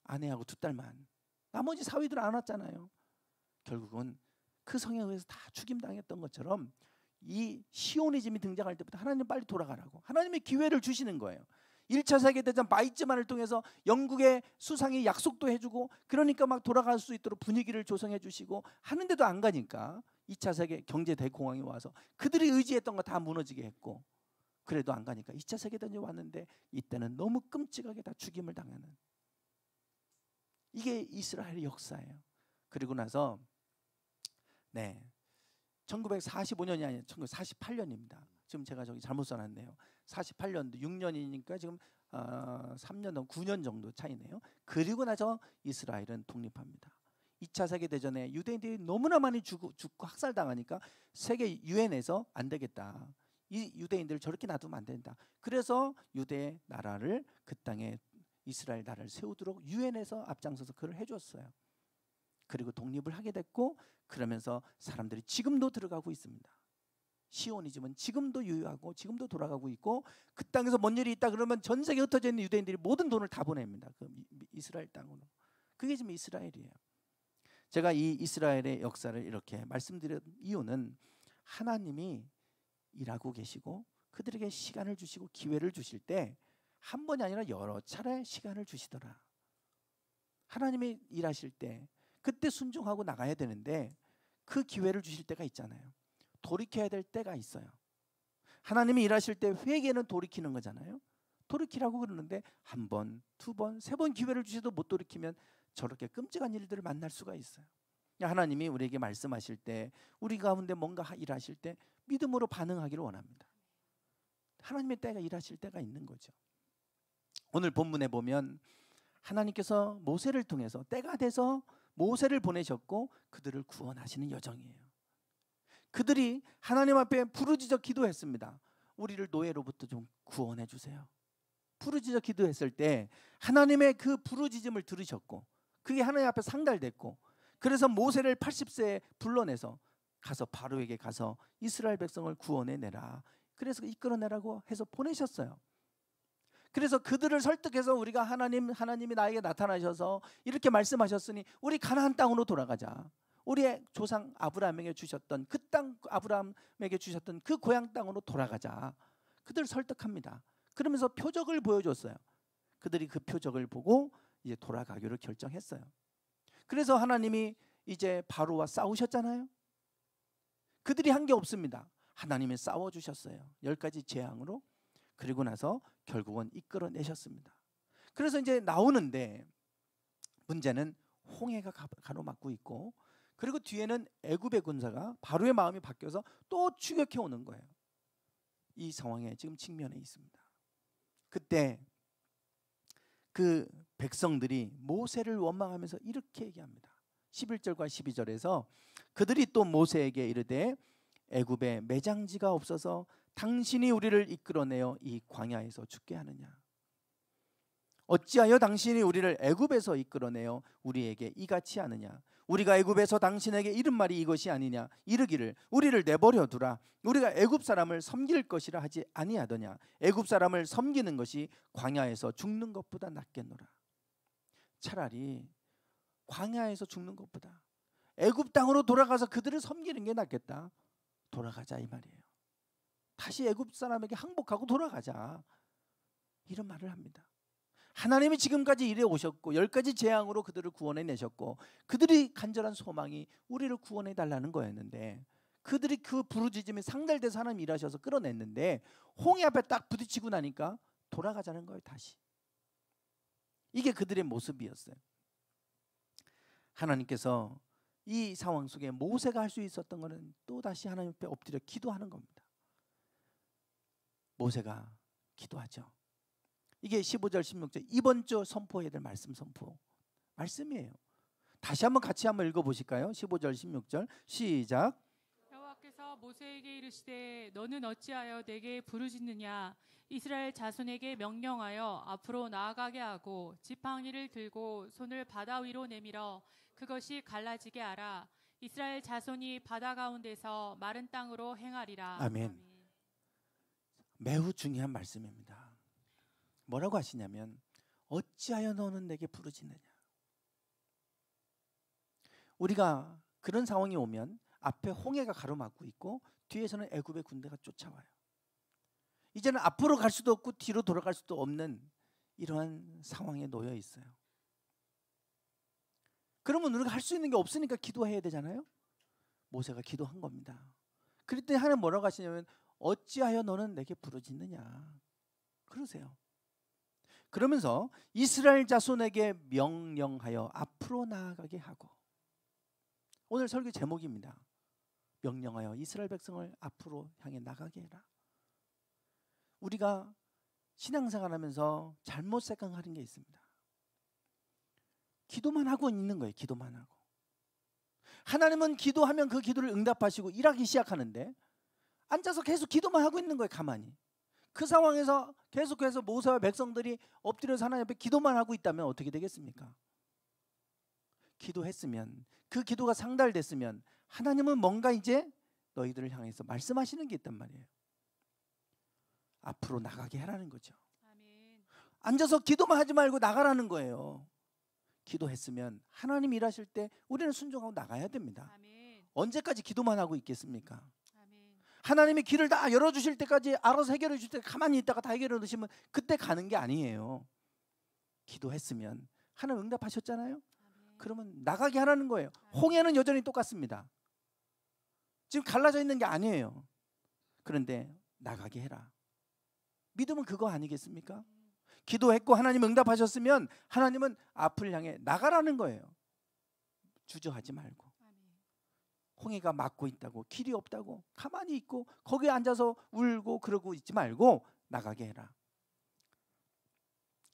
아내하고 2딸만. 나머지 사위들 안 왔잖아요. 결국은 그 성에 의해서 다 죽임당했던 것처럼 이 시오니즘이 등장할 때부터 하나님 빨리 돌아가라고 하나님의 기회를 주시는 거예요. 1차 세계대전 바이츠만을 통해서 영국의 수상이 약속도 해주고, 그러니까 막 돌아갈 수 있도록 분위기를 조성해 주시고 하는데도 안 가니까 2차 세계 경제 대공황이 와서 그들이 의지했던 거 다 무너지게 했고, 그래도 안 가니까 2차 세계대전이 왔는데 이때는 너무 끔찍하게 다 죽임을 당하는, 이게 이스라엘의 역사예요. 그리고 나서 1945년이 아니라 1948년입니다. 지금 제가 저기 잘못 써놨네요. 48년도 6년이니까 지금 3년 9년 정도 차이네요. 그리고 나서 이스라엘은 독립합니다. 2차 세계대전에 유대인들이 너무나 많이 죽고 학살당하니까 세계 유엔에서 안 되겠다. 이 유대인들을 저렇게 놔두면 안 된다. 그래서 유대 나라를, 그 땅에 이스라엘 나라를 세우도록 유엔에서 앞장서서 그걸 해줬어요. 그리고 독립을 하게 됐고, 그러면서 사람들이 지금도 들어가고 있습니다. 시오니즘은 지금도 유효하고 지금도 돌아가고 있고, 그 땅에서 뭔 일이 있다 그러면 전 세계에 흩어져 있는 유대인들이 모든 돈을 다 보냅니다. 그 이스라엘 땅으로. 그게 지금 이스라엘이에요. 제가 이 이스라엘의 역사를 이렇게 말씀드린 이유는, 하나님이 일하고 계시고 그들에게 시간을 주시고 기회를 주실 때 한 번이 아니라 여러 차례 시간을 주시더라. 하나님이 일하실 때 그때 순종하고 나가야 되는데, 그 기회를 주실 때가 있잖아요. 돌이켜야 될 때가 있어요. 하나님이 일하실 때 회개는 돌이키는 거잖아요. 돌이키라고 그러는데 한 번, 두 번, 세 번 기회를 주셔도 못 돌이키면 저렇게 끔찍한 일들을 만날 수가 있어요. 하나님이 우리에게 말씀하실 때, 우리 가운데 뭔가 일하실 때 믿음으로 반응하기를 원합니다. 하나님의 때가 일하실 때가 있는 거죠. 오늘 본문에 보면 하나님께서 모세를 통해서 때가 돼서 모세를 보내셨고 그들을 구원하시는 여정이에요. 그들이 하나님 앞에 부르짖어 기도했습니다. 우리를 노예로부터 좀 구원해 주세요. 부르짖어 기도했을 때 하나님의 그 부르짖음을 들으셨고, 그게 하나님 앞에 상달됐고, 그래서 모세를 80세에 불러내서 가서 바로에게 가서 이스라엘 백성을 구원해 내라, 그래서 이끌어내라고 해서 보내셨어요. 그래서 그들을 설득해서 우리가 하나님이 나에게 나타나셔서 이렇게 말씀하셨으니 우리 가나안 땅으로 돌아가자. 우리의 조상 아브라함에게 주셨던 그 땅, 아브라함에게 주셨던 그 고향 땅으로 돌아가자. 그들을 설득합니다. 그러면서 표적을 보여줬어요. 그들이 그 표적을 보고 이제 돌아가기로 결정했어요. 그래서 하나님이 이제 바로와 싸우셨잖아요. 그들이 한 게 없습니다. 하나님이 싸워주셨어요. 10가지 재앙으로. 그리고 나서 결국은 이끌어내셨습니다. 그래서 이제 나오는데 문제는 홍해가 가로막고 있고, 그리고 뒤에는 애굽의 군사가 바로의 마음이 바뀌어서 또 추격해 오는 거예요. 이 상황에 지금 직면해 있습니다. 그때 그 백성들이 모세를 원망하면서 이렇게 얘기합니다. 11절과 12절에서 그들이 또 모세에게 이르되 애굽에 매장지가 없어서 당신이 우리를 이끌어내어 이 광야에서 죽게 하느냐? 어찌하여 당신이 우리를 애굽에서 이끌어내어 우리에게 이같이 하느냐? 우리가 애굽에서 당신에게 이른 말이 이것이 아니냐? 이르기를 우리를 내버려 두라. 우리가 애굽 사람을 섬길 것이라 하지 아니하더냐? 애굽 사람을 섬기는 것이 광야에서 죽는 것보다 낫겠노라. 차라리 광야에서 죽는 것보다 애굽 땅으로 돌아가서 그들을 섬기는 게 낫겠다. 돌아가자 이 말이에요. 다시 애굽 사람에게 항복하고 돌아가자, 이런 말을 합니다. 하나님이 지금까지 일해 오셨고 10가지 재앙으로 그들을 구원해 내셨고, 그들이 간절한 소망이 우리를 구원해 달라는 거였는데, 그들이 그 부르짖음이 상달돼서 하나님 일하셔서 끌어냈는데, 홍해 앞에 딱 부딪히고 나니까 돌아가자는 거예요. 다시. 이게 그들의 모습이었어요. 하나님께서 이 상황 속에 모세가 할 수 있었던 것은 또다시 하나님 앞에 엎드려 기도하는 겁니다. 모세가 기도하죠. 이게 15절 16절 이번 주 선포해야 될 말씀이에요. 다시 한번 같이 한번 읽어보실까요? 15절 16절 시작. 여호와께서 모세에게 이르시되 너는 어찌하여 내게 부르짖느냐? 이스라엘 자손에게 명령하여 앞으로 나아가게 하고 지팡이를 들고 손을 바다 위로 내밀어 그것이 갈라지게 하라. 이스라엘 자손이 바다 가운데서 마른 땅으로 행하리라. 아멘. 매우 중요한 말씀입니다. 뭐라고 하시냐면 어찌하여 너는 내게 부르짖느냐. 우리가 그런 상황이 오면 앞에 홍해가 가로막고 있고 뒤에서는 애굽의 군대가 쫓아와요. 이제는 앞으로 갈 수도 없고 뒤로 돌아갈 수도 없는 이러한 상황에 놓여 있어요. 그러면 우리가 할 수 있는 게 없으니까 기도해야 되잖아요. 모세가 기도한 겁니다. 그랬더니 하나님 뭐라고 하시냐면 어찌하여 너는 내게 부르짖느냐 그러세요. 그러면서 이스라엘 자손에게 명령하여 앞으로 나아가게 하고, 오늘 설교 제목입니다. 명령하여 이스라엘 백성을 앞으로 향해 나가게 해라. 우리가 신앙생활하면서 잘못 생각하는 게 있습니다. 기도만 하고 있는 거예요. 기도만 하고. 하나님은 기도하면 그 기도를 응답하시고 일하기 시작하는데 앉아서 계속 기도만 하고 있는 거예요. 가만히. 그 상황에서 계속해서 모세와 백성들이 엎드려서 하나님 앞에 기도만 하고 있다면 어떻게 되겠습니까? 기도했으면, 그 기도가 상달됐으면 하나님은 뭔가 이제 너희들을 향해서 말씀하시는 게 있단 말이에요. 앞으로 나가게 하라는 거죠. 아멘. 앉아서 기도만 하지 말고 나가라는 거예요. 기도했으면 하나님 일하실 때 우리는 순종하고 나가야 됩니다. 아멘. 언제까지 기도만 하고 있겠습니까? 아멘. 하나님이 길을 다 열어주실 때까지 알아서 해결해 주실 때 가만히 있다가 다 해결해 놓으시면 그때 가는 게 아니에요. 기도했으면 하나님 응답하셨잖아요. 아멘. 그러면 나가게 하라는 거예요. 홍해는 여전히 똑같습니다. 지금 갈라져 있는 게 아니에요. 그런데 나가게 해라. 믿음은 그거 아니겠습니까? 기도했고 하나님 응답하셨으면 하나님은 앞을 향해 나가라는 거예요. 주저하지 말고. 홍해가 막고 있다고, 길이 없다고 가만히 있고 거기에 앉아서 울고 그러고 있지 말고 나가게 해라.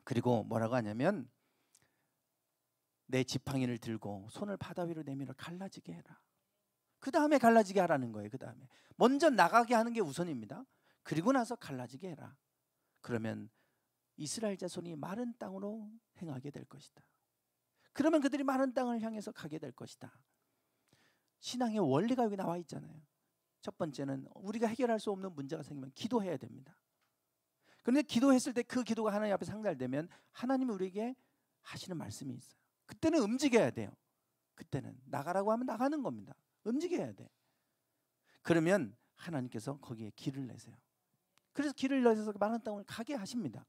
그리고 뭐라고 하냐면 내 지팡이를 들고 손을 바다 위로 내밀어 갈라지게 해라. 그 다음에 갈라지게 하라는 거예요. 그 다음에 먼저 나가게 하는 게 우선입니다. 그리고 나서 갈라지게 해라. 그러면 이스라엘 자손이 마른 땅으로 행하게 될 것이다. 그러면 그들이 마른 땅을 향해서 가게 될 것이다. 신앙의 원리가 여기 나와 있잖아요. 첫 번째는 우리가 해결할 수 없는 문제가 생기면 기도해야 됩니다. 그런데 기도했을 때 그 기도가 하나님 앞에 상달되면 하나님이 우리에게 하시는 말씀이 있어요. 그때는 움직여야 돼요. 그때는 나가라고 하면 나가는 겁니다. 움직여야 돼. 그러면 하나님께서 거기에 길을 내세요. 그래서 길을 내셔서 마른 땅을 가게 하십니다.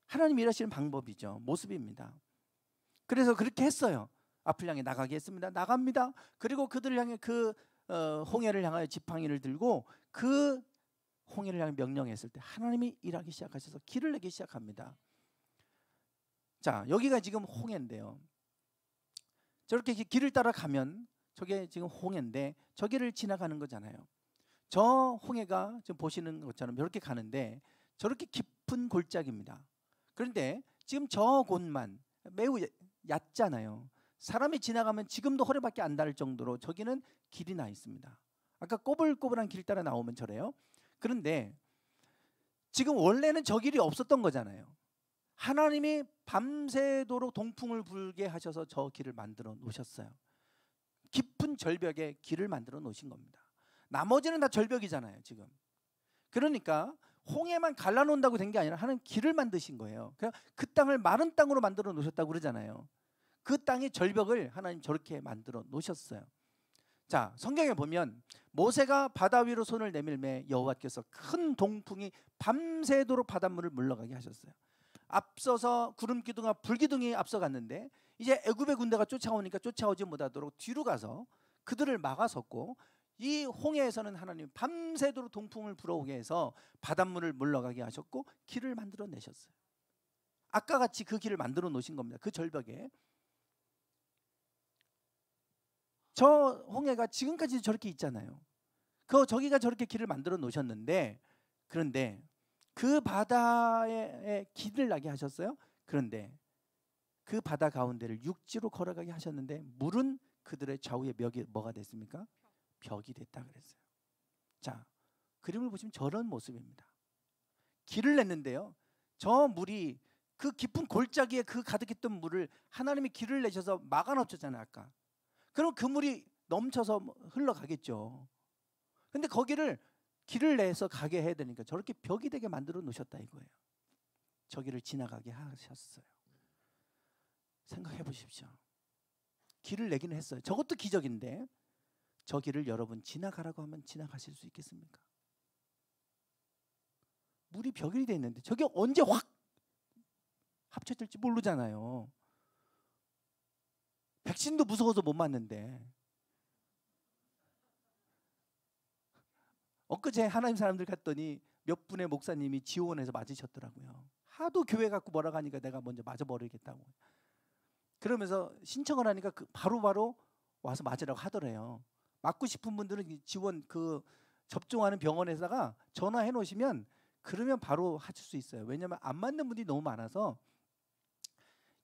하나님 일하시는 방법이죠. 모습입니다. 그래서 그렇게 했어요. 앞을 향해 나가게 했습니다. 나갑니다. 그리고 그들을 향해 그 홍해를 향하여 지팡이를 들고 그 홍해를 향해 명령했을 때 하나님이 일하기 시작하셔서 길을 내기 시작합니다. 자, 여기가 지금 홍해인데요. 저렇게 길을 따라 가면 저게 지금 홍해인데 저기를 지나가는 거잖아요. 저 홍해가 지금 보시는 것처럼 이렇게 가는데 저렇게 깊은 골짜기입니다. 그런데 지금 저 곳만 매우 얕잖아요. 사람이 지나가면 지금도 허리밖에 안 닿을 정도로 저기는 길이 나 있습니다. 아까 꼬불꼬불한 길 따라 나오면 저래요. 그런데 지금 원래는 저 길이 없었던 거잖아요. 하나님이 밤새도록 동풍을 불게 하셔서 저 길을 만들어 놓으셨어요. 깊은 절벽에 길을 만들어 놓으신 겁니다. 나머지는 다 절벽이잖아요 지금. 그러니까 홍해만 갈라놓는다고 된 게 아니라 하나님 길을 만드신 거예요. 그 땅을 마른 땅으로 만들어 놓으셨다고 그러잖아요. 그 땅의 절벽을 하나님 저렇게 만들어 놓으셨어요. 자, 성경에 보면 모세가 바다 위로 손을 내밀매 여호와께서 큰 동풍이 밤새도록 바닷물을 물러가게 하셨어요. 앞서서 구름 기둥과 불 기둥이 앞서갔는데 이제 애굽의 군대가 쫓아오니까 쫓아오지 못하도록 뒤로 가서 그들을 막아섰고, 이 홍해에서는 하나님 밤새도록 동풍을 불어오게 해서 바닷물을 물러가게 하셨고 길을 만들어 내셨어요. 아까 같이 그 길을 만들어 놓으신 겁니다. 그 절벽에. 저 홍해가 지금까지 저렇게 있잖아요. 저기가 저렇게 길을 만들어 놓으셨는데, 그런데 그 바다에 길을 나게 하셨어요. 그런데 그 바다 가운데를 육지로 걸어가게 하셨는데 물은 그들의 좌우에 벽이 뭐가 됐습니까? 벽이 됐다 그랬어요. 자, 그림을 보시면 저런 모습입니다. 길을 냈는데요. 저 물이 그 깊은 골짜기에 그 가득했던 물을 하나님이 길을 내셔서 막아 놓으셨잖아요 아까. 그럼 그 물이 넘쳐서 흘러가겠죠. 근데 거기를 길을 내서 가게 해야 되니까 저렇게 벽이 되게 만들어 놓으셨다 이거예요. 저기를 지나가게 하셨어요. 생각해 보십시오. 길을 내기는 했어요. 저것도 기적인데 저 길을 여러분 지나가라고 하면 지나가실 수 있겠습니까? 물이 벽이 돼 있는데 저게 언제 확 합쳐질지 모르잖아요. 백신도 무서워서 못 맞는데 엊그제 하나님 사람들 갔더니 몇 분의 목사님이 지원해서 맞으셨더라고요. 하도 교회 갖고 뭐라고 하니까 내가 먼저 맞아버리겠다고. 그러면서 신청을 하니까 바로바로 와서 맞으라고 하더래요. 맞고 싶은 분들은 지원 접종하는 병원에다가 전화해 놓으시면 그러면 바로 하실 수 있어요. 왜냐하면 안 맞는 분들이 너무 많아서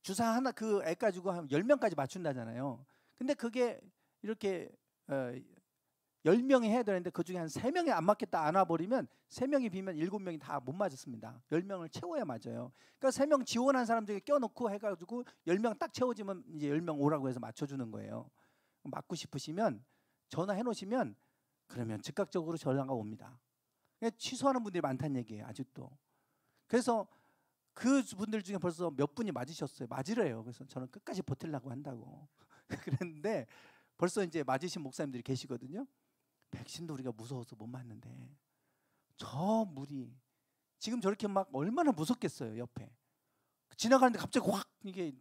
주사 하나 애 가지고 한 10명까지 맞춘다잖아요. 근데 그게 이렇게 10명이 해야 되는데 그중에 한 3명이 안 맞겠다 안 와버리면 3명이 비면 7명이 다 못 맞았습니다. 10명을 채워야 맞아요. 그러니까 3명 지원한 사람들에게 껴놓고 해가지고 10명 딱 채워지면 이제 10명 오라고 해서 맞춰주는 거예요. 맞고 싶으시면 전화해 놓으시면 그러면 즉각적으로 전화가 옵니다. 취소하는 분들이 많다는 얘기예요. 아직도. 그래서 그 분들 중에 벌써 몇 분이 맞으셨어요. 맞으래요. 그래서 저는 끝까지 버틸라고 한다고. 그랬는데 벌써 이제 맞으신 목사님들이 계시거든요. 백신도 우리가 무서워서 못 맞는데 저 물이 지금 저렇게 막 얼마나 무섭겠어요. 옆에 지나가는데 갑자기 확 이게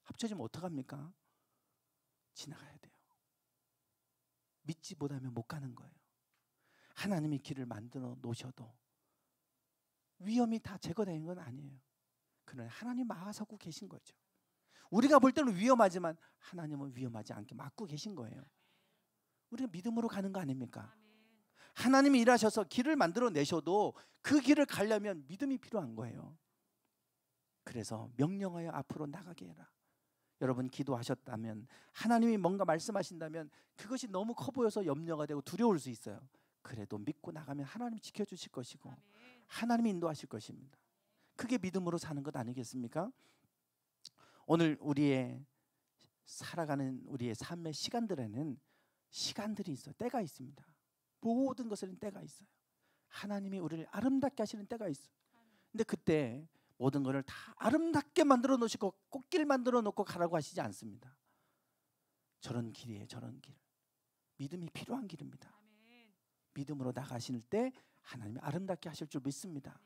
합쳐지면 어떡합니까? 지나가야 돼요. 믿지 못하면 못 가는 거예요. 하나님이 길을 만들어 놓으셔도 위험이 다 제거되는 건 아니에요. 그러나 하나님 막아서고 계신 거죠. 우리가 볼 때는 위험하지만 하나님은 위험하지 않게 막고 계신 거예요. 우리가 믿음으로 가는 거 아닙니까? 하나님이 일하셔서 길을 만들어 내셔도 그 길을 가려면 믿음이 필요한 거예요. 그래서 명령하여 앞으로 나가게 해라. 여러분 기도하셨다면 하나님이 뭔가 말씀하신다면 그것이 너무 커 보여서 염려가 되고 두려울 수 있어요. 그래도 믿고 나가면 하나님이 지켜주실 것이고 하나님이 인도하실 것입니다. 그게 믿음으로 사는 것 아니겠습니까? 오늘 우리의 살아가는 우리의 삶의 시간들에는 시간들이 있어요. 때가 있습니다. 모든 것에는 때가 있어요. 하나님이 우리를 아름답게 하시는 때가 있어요. 근데 그때 모든 것을 다 아름답게 만들어 놓으시고 꽃길 만들어 놓고 가라고 하시지 않습니다. 저런 길이에요. 저런 길. 믿음이 필요한 길입니다. 믿음으로 나가실 때 하나님이 아름답게 하실 줄 믿습니다.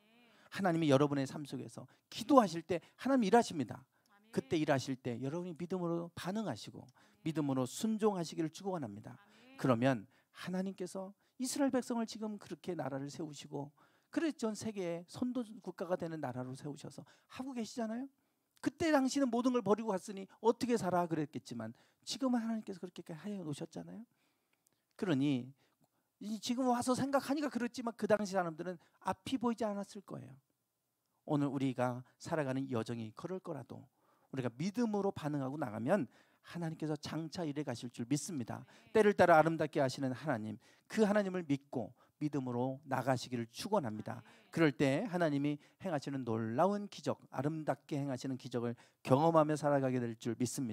하나님이 여러분의 삶 속에서 기도하실 때 하나님이 일하십니다. 그때 일하실 때 여러분이 믿음으로 반응하시고 믿음으로 순종하시기를 축원합니다. 그러면 하나님께서 이스라엘 백성을 지금 그렇게 나라를 세우시고 그래서 전 세계의 선도 국가가 되는 나라로 세우셔서 하고 계시잖아요. 그때 당시는 모든 걸 버리고 갔으니 어떻게 살아 그랬겠지만 지금은 하나님께서 그렇게 하여 놓으셨잖아요. 그러니 지금 와서 생각하니까 그렇지만 그 당시 사람들은 앞이 보이지 않았을 거예요. 오늘 우리가 살아가는 여정이 그럴 거라도 우리가 믿음으로 반응하고 나가면 하나님께서 장차 일해 가실 줄 믿습니다. 때를 따라 아름답게 하시는 하나님, 그 하나님을 믿고 믿음으로 나가시기를 축원합니다. 그럴 때 하나님이 행하시는 놀라운 기적, 아름답게 행하시는 기적을 경험하며 살아가게 될 줄 믿습니다.